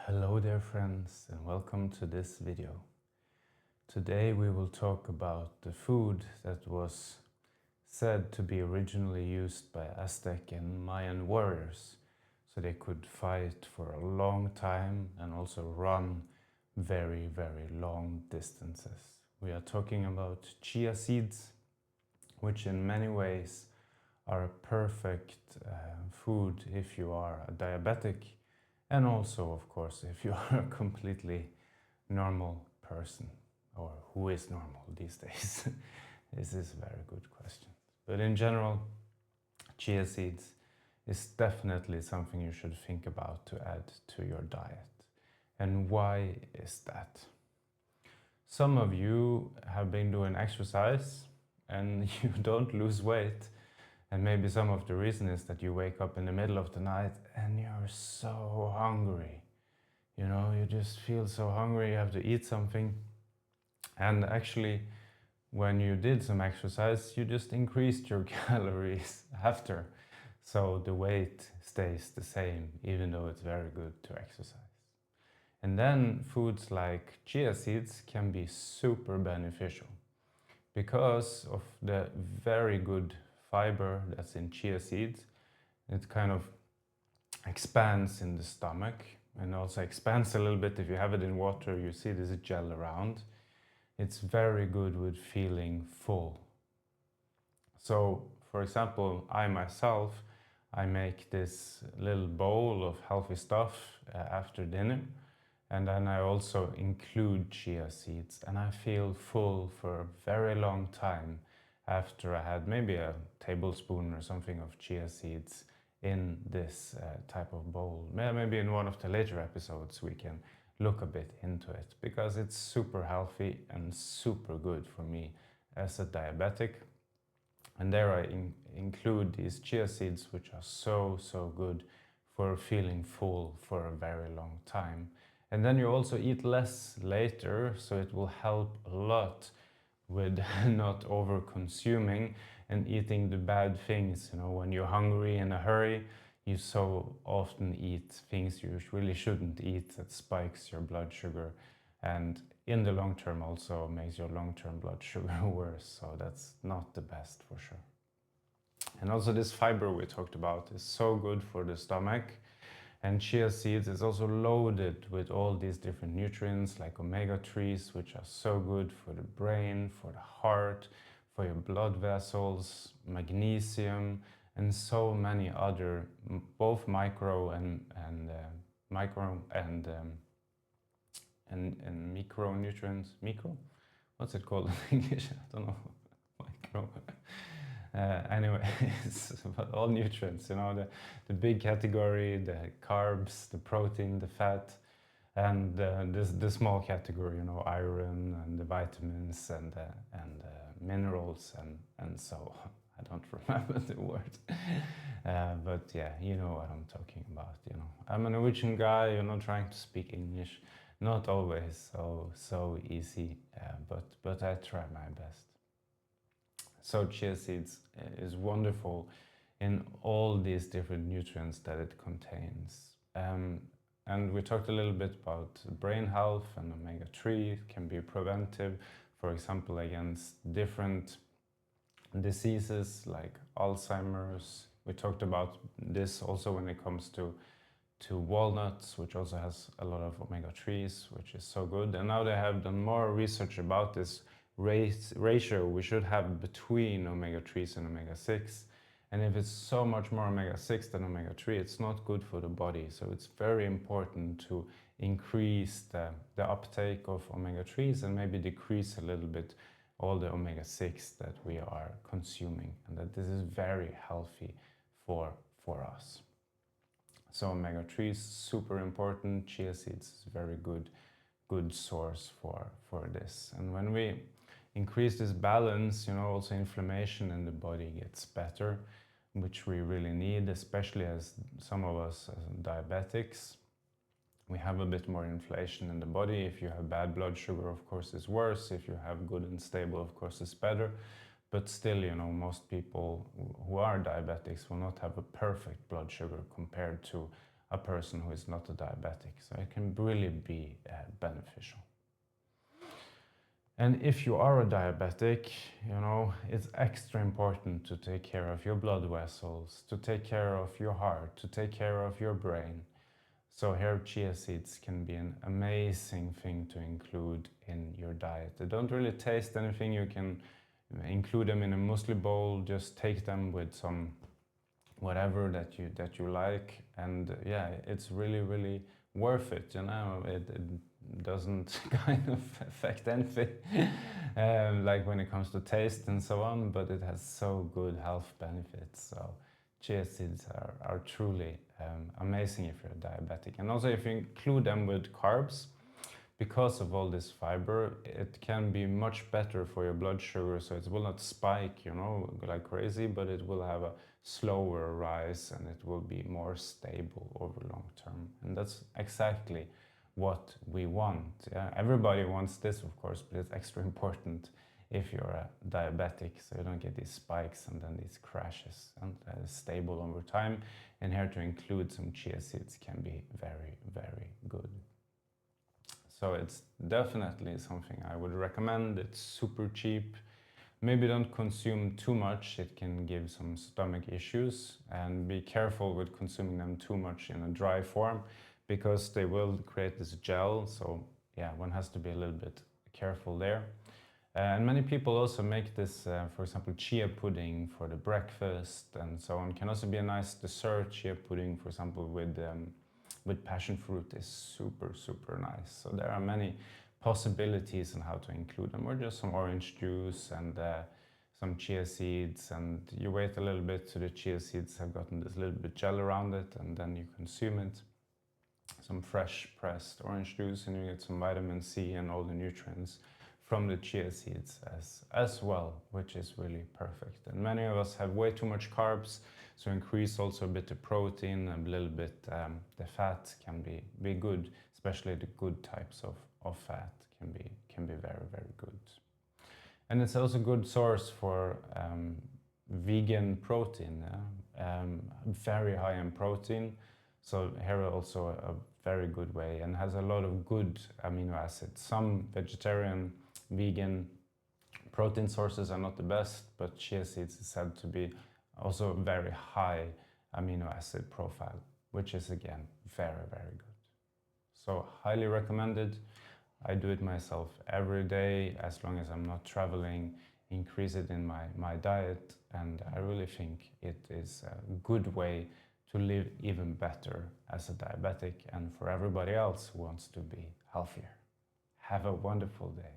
Hello there friends, and welcome to this video. Today we will talk about the food that was said to be originally used by Aztec and Mayan warriors so they could fight for a long time and also run very long distances. We are talking about chia seeds, which in many ways are a perfect food if you are a diabetic, and also, of course, if you are a completely normal person, or who is normal these days. This is a very good question. But in general, chia seeds is definitely something you should think about to add to your diet. And why is that? Some of you have been doing exercise and you don't lose weight. And maybe some of the reason is that you wake up in the middle of the night and you're so hungry. You know, you just feel so hungry, you have to eat something. And actually, when you did some exercise, you just increased your calories after. So the weight stays the same, even though it's very good to exercise. And then foods like chia seeds can be super beneficial because of the very good fiber that's in chia seeds. It kind of expands in the stomach and also expands a little bit. If you have it in water, you see there's a gel around. It's very good with feeling full. So, for example, I myself, I make this little bowl of healthy stuff after dinner, and then I also include chia seeds, and I feel full for a very long time after I had maybe a tablespoon or something of chia seeds in this type of bowl. Maybe in one of the later episodes we can look a bit into it, because it's super healthy and super good for me as a diabetic. And there I include these chia seeds, which are so good for feeling full for a very long time. And then you also eat less later, so it will help a lot with not over consuming and eating the bad things. You know, when you're hungry in a hurry, you so often eat things you really shouldn't eat that spikes your blood sugar, and in the long term also makes your long-term blood sugar worse. So that's not the best for sure. And also this fiber we talked about is so good for the stomach. And chia seeds is also loaded with all these different nutrients like omega-3s, which are so good for the brain, for the heart, for your blood vessels, magnesium, and so many other, both micro and micronutrients. Micro? What's it called in English? I don't know. Micro. Anyways, but all nutrients, you know, the big category, the carbs, the protein, the fat, and the small category, you know, iron and the vitamins and minerals and so on. I don't remember the word, but yeah, you know what I'm talking about. You know, I'm a Norwegian guy, you know, trying to speak English, not always so easy, but I try my best. So chia seeds is wonderful in all these different nutrients that it contains. And we talked a little bit about brain health, and omega-3 can be preventive, for example, against different diseases like Alzheimer's. We talked about this also when it comes to walnuts, which also has a lot of omega-3s, which is so good. And now they have done more research about this ratio we should have between omega-3s and omega-6. And if it's so much more omega-6 than omega-3, it's not good for the body. So it's very important to increase the uptake of omega-3s and maybe decrease a little bit all the omega-6 that we are consuming, and that this is very healthy for us. So omega-3 is super important. Chia seeds is a very good source for this. And when we increase this balance, you know, also inflammation in the body gets better, which we really need, especially as some of us as diabetics. We have a bit more inflation in the body. If you have bad blood sugar, of course, it's worse. If you have good and stable, of course, it's better. But still, you know, most people who are diabetics will not have a perfect blood sugar compared to a person who is not a diabetic. So it can really be beneficial. And if you are a diabetic, you know, it's extra important to take care of your blood vessels, to take care of your heart, to take care of your brain. So here chia seeds can be an amazing thing to include in your diet. They don't really taste anything. You can include them in a muesli bowl, just take them with some whatever that you like, and yeah, it's really worth it, you know. It doesn't kind of affect anything like when it comes to taste and so on, but it has so good health benefits. So chia seeds are truly amazing if you're diabetic. And also if you include them with carbs, because of all this fiber, it can be much better for your blood sugar, so it will not spike, you know, like crazy, but it will have a slower rise and it will be more stable over long term. And that's exactly what we want. Yeah? Everybody wants this, of course, but it's extra important if you're a diabetic, so you don't get these spikes and then these crashes, and stable over time. And here to include some chia seeds can be very good. So it's definitely something I would recommend. It's super cheap. Maybe don't consume too much. It can give some stomach issues, and be careful with consuming them too much in a dry form, because they will create this gel. So yeah, one has to be a little bit careful there. And many people also make this, for example, chia pudding for the breakfast and so on. Can also be a nice dessert. Chia pudding, for example, with passion fruit is super nice. So there are many possibilities on how to include them, or just some orange juice and some chia seeds, and you wait a little bit so the chia seeds have gotten this little bit gel around it, and then you consume it. Some fresh pressed orange juice, and you get some vitamin C and all the nutrients from the chia seeds as well, which is really perfect. And many of us have way too much carbs, so increase also a bit the protein, a little bit the fat can be good, especially the good types of fat can be very good. And it's also a good source for vegan protein, very high in protein. So here also a very good way, and has a lot of good amino acids. Some vegetarian, vegan protein sources are not the best, but chia seeds is said to be also very high amino acid profile, which is again very good. So highly recommended. I do it myself every day as long as I'm not traveling, increase it in my diet, and I really think it is a good way to live even better as a diabetic, and for everybody else who wants to be healthier. Have a wonderful day.